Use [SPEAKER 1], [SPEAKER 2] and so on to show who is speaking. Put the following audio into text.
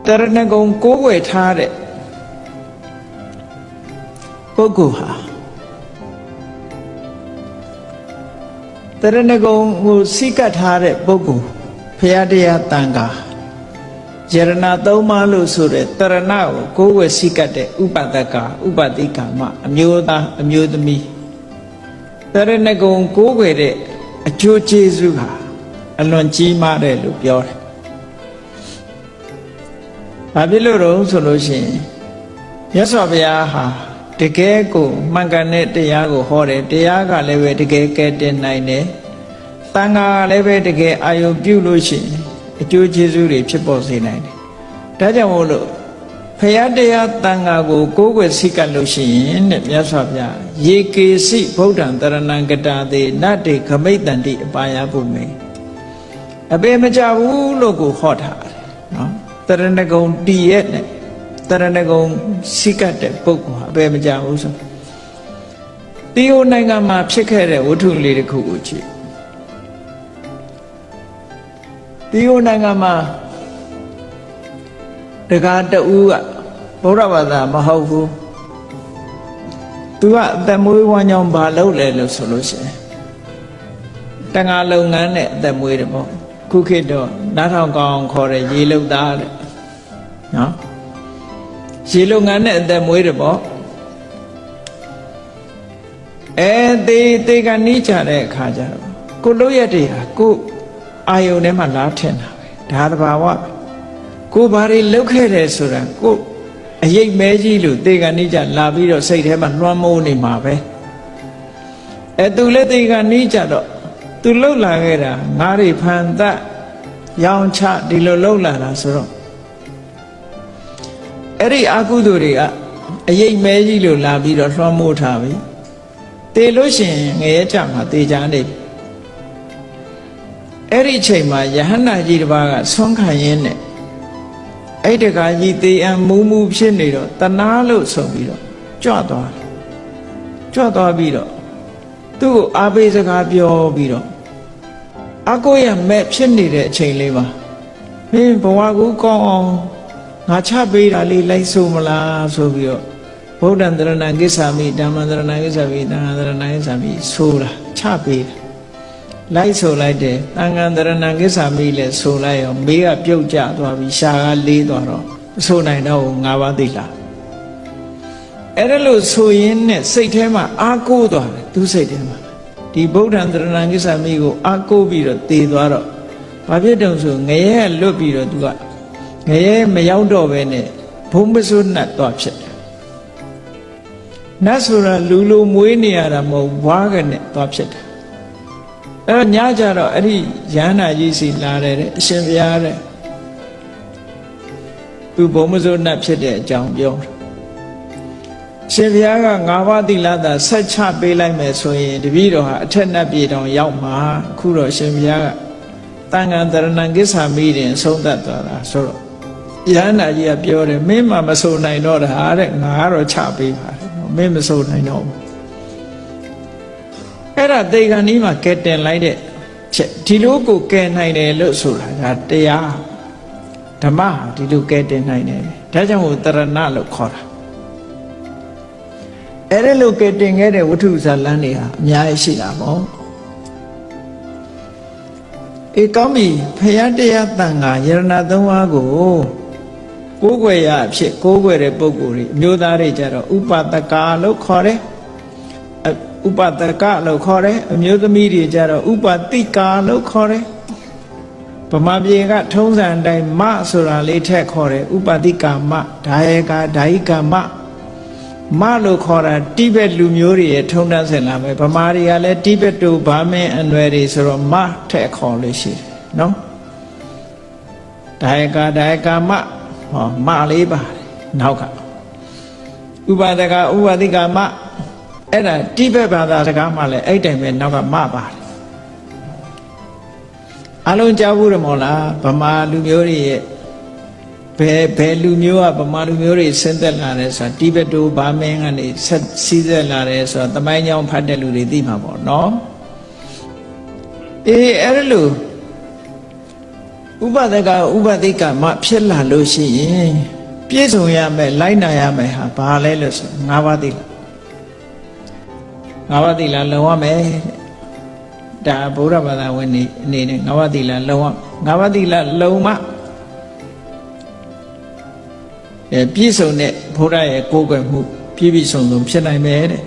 [SPEAKER 1] တရဏဂုံကိုးကွယ်ထားတဲ့ပုဂ္ဂိုလ်ဟာတရဏဂုံကိုစိကတ်ထားတဲ့ပုဂ္ဂိုလ်ဘုရားတရားတန်ခါယရဏသုံးပါးလို့ဆိုတဲ့တရဏကိုကိုးကွယ်စိကတ်တဲ့ဥပဒကဥပတိကာမအမျိုးသားအမျိုးသမီးတရဏဂုံကိုးကွယ်တဲ့အကျိုးကျေးဇူးဟာအလွန်ကြီးမားတယ်လို့ပြောတယ်။ဘာဖြစ်လို့တော့ဆိုလို့ရှိရင်မြတ်စွာဘုရားဟာတကယ်ကိုမှန်ကန်တဲ့တရားကိုဟောတယ်တရားကလည်းပဲတကယ်ကဲတင်နိုင်တယ်။သံဃာကလည်းပဲတကယ်အာယုပြုလို့ရှိရင်အကျိုးကျေးဇူးတွေဖြစ်ပေါ်စေနိုင်တယ်။ဒါကြောင့်မို့လို့ဘုရားတရားသံဃာကိုကိုးကွယ်စိကတ်လို့ရှိရင်တဲ့မြတ်စွာဘုရားယေကေစိဗုဒ္ဓံတရဏံကတာတိနတ္တိခမိတ်တန္တိအပါယဘုမေအပေမကြဘူးလို့ကိုဟောထားတယ်နော်တရဏဂုံတည်ရဲ့နဲ့တရဏဂုံစိကတ်တဲ့ပုဂ္ဂိုလ်ဟာအပေမကြဘူးဆိုတီယိုနိုင်ငံမှာဖြစ်ခဲ့တဲ့ဝတ္ထုလေးတစ်ခုကိုကြည့်တီယိုနိုင်ငံမှာတက္ကတူကဗုဒ္ဓဘာသာမဟုတ်ဘူးသူကအသက်မွေးဝမ်းကြောင်းဘာလုပ်လဲလို့ဆိုလို့ရှိရင်တန်ခါလုပ်ငန်းနဲ့အသက်မွေးတယ်ပေါ့ခုခေတ်တော့နားထောင်ကောင်းခေါ်တဲ့ရေလုပ်သားတဲ့နော်ရေလုပ်ငန်းနဲ့အသက်မွေးတယ်ပေါ့တေကနီးကြတဲ့အခါကျတော့ကိုလို့ရတဲ့ဟာကိုအာယုန်ထဲမှာလားထင်တာပဲဒါတဘာဝကိုဘာတွေလုပ်ခဲ့တယ်ဆိုတာကိုအရိပ်မဲကြီးလို့တေကနီးကြလာပြီးတော့စိတ်ထဲမှာလွှမ်းမိုးနေမှာပဲသူလည်းတေကနီးကြတော့သူလှုပ်လာခဲ့တာငါးတွေဖန်သက်ရောင်ချဒီလိုလှုပ်လာတာဆိုတော့အဲ့ဒီအကုသိုလ်တွေကအရိပ်မဲကြီးလို့လာပြီးတော့လွှမ်းမိုးထားပြီတေလို့ရှိရင်ငရဲကြမှာတေချာနေပြီအဲ့ဒီအချိန်မှာယဟန္တာကြီးတစ်ပါးကဆွမ်းခံရင်းနဲ့အဲ့တကာကြီးတေအံမူးမူးဖြစ်နေတော့တနာလို့ဆိုပြီးတော့ကြွသွားပြီးတော့သူ့ကိုအားပေးစကားပြောပြီးတော့အကိုရမဲ့ဖြစ်နေတဲ့အချိန်လေးမှာမင်းဘဝကူကောင်းအောင်ငါချပေးတာလေးလိုက်ဆိုမလားဆိုပြီးတော့ဗုဒ္ဓံတရဏံကိစ္ဆာမိဓမ္မံတရဏံကိစ္ဆာမိသံဃာတရဏံကိစ္ဆာမိဆိုတာချပေးတာလိုက်ဆိုလိုက်တယ်သံဃာတရဏံကိစ္ဆာမိလည်းဆိုလိုက်ရောမေးကပြုတ်ကျသွားပြီးရှာကလေးသွားတော့ဆိုနိုင်တော့ငါးပါးသိလားအဲ့ဒါလို့ဆိုရင်းနဲ့စိတ်ထဲမှာအာကိုးသွားတယ်သူစိတ်ထဲမှာဒီဗုဒ္ဓံတရဏံကိစ္ဆာမိကိုအာကိုးပြီးတော့တည်သွားတော့ဘာဖြစ်တုံဆိုငရဲလွတ်ပြီးတော့သူကငရဲမရောက်တော့ပဲနဲ့ဘုံမစွတ်နှတ်သွားဖြစ်တယ်နတ်ဆိုတာလူလိုမွေးနေရတာမဟုတ်ဝါးကနဲ့သွားဖြစ်တယ်အဲ့တော့ညကြတော့အဲ့ဒီရဟန္တာကြီးစီလာတဲ့အရှင်ဘုရားတဲ့သူဘုံမစွတ်နှတ်ဖြစ်တဲ့အကြောင်းပြောတယ်ရှင်ဘုရားကငါးပါးသီလသာဆက်ချပေးလိုက်မယ်ဆိုရင်တပည့်တော်ဟာအထက်နှက်ပြေတောင်ရောက်မှာအခုတော့ရှင်ဘုရားကတန်ခါတရဏံကိစ္ဆာမိတင်ဆုံးသက်သွားတာဆိုတော့ယဟန္တာကြီးကပြောတယ်မင်းမှမဆိုနိုင်တော့တာတဲ့ငါကတော့ချပေးပါတယ်မင်းမဆိုနိုင်တော့ဘူးအဲ့ဒါတေဂန်ကြီးမှာကဲတင်လိုက်တဲ့ချက်ဒီလိုကိုကဲနိုင်တယ်လို့ဆိုတာဒါတရားဓမ္မဟာဒီလိုကဲတင်နိုင်တယ်ဒါကြောင့်မို့တရဏလို့ခေါ်တာအဲ့ဒါလို့ကဲတင်ခဲ့တဲ့ဝတ္ထုဇာလန်းတွေဟာအများကြီးရှိတာပေါ့ကောင်းပြီဖယားတရားတန်ခါယရဏသုံးပါးကိုကိုးကွယ်ရအဖြစ်ကိုးကွယ်တဲ့ပုဂ္ဂိုလ်တွေအမျိုးသားတွေကြတော့ဥပဒကလို့ခေါ်တယ်ဥပဒကလို့ခေါ်တယ်အမျိုးသမီးတွေကြတော့ဥပတိကာလို့ခေါ်တယ်ဗမာပြည်ကထုံးစံအတိုင်းမဆိုတာလေးထက်ခေါ်တယ်ဥပတိကာမဒါယကဒါယိကမလို့ခေါ်တာတိဘက်လူမျိုးတွေရဲ့ထုံးတမ်းစဉ်လာပဲဗမာတွေကလည်းတိဘက်တို့ဗာမင်းအနွယ်တွေဆိုတော့မထက်ခေါ်လို့ရှိတယ်နော်ဒါယကမဟောမလေးပါတယ်နောက်ကဥပဒကဥပတိကမအဲ့ဒါတိဘက်ဘာသာစကားမှလည်းအဲ့တိုင်ပဲနောက်ကမပါတယ်အလုံးကြားဘူးရမောလားဗမာလူမျိုးတွေရဲ့ဘယ်လူမျိုးကဗမာလူမျိုးတွေဆင်းသက်လာတယ်ဆိုတာတိဘက်တို့ဗာမင်းကနေဆက်စီးသက်လာတယ်ဆိုတာသမိုင်းကြောင်းဖတ်တဲ့လူတွေသိမှာပေါ့နော်အဲ့ဒါလို့ ဥပဒကဥပဒိကမဖြစ်လာလို့ရှိရင်ပြည့်စုံရမယ်လိုက်နာရမယ်ဟာဘာလဲလို့ဆို၅ပါးသီလ၅ပါးသီလလုံရမယ်ဒါဗုဒ္ဓဘာသာဝင်နေအနေနဲ့၅ပါးသီလလုံရ၅ပါးသီလလုံမှပြည့်စုံတဲ့ဘုရားရဲ့ကိုယ်ကွယ်မှုပြည့်စုံဖြစ်နိုင်မယ်တဲ့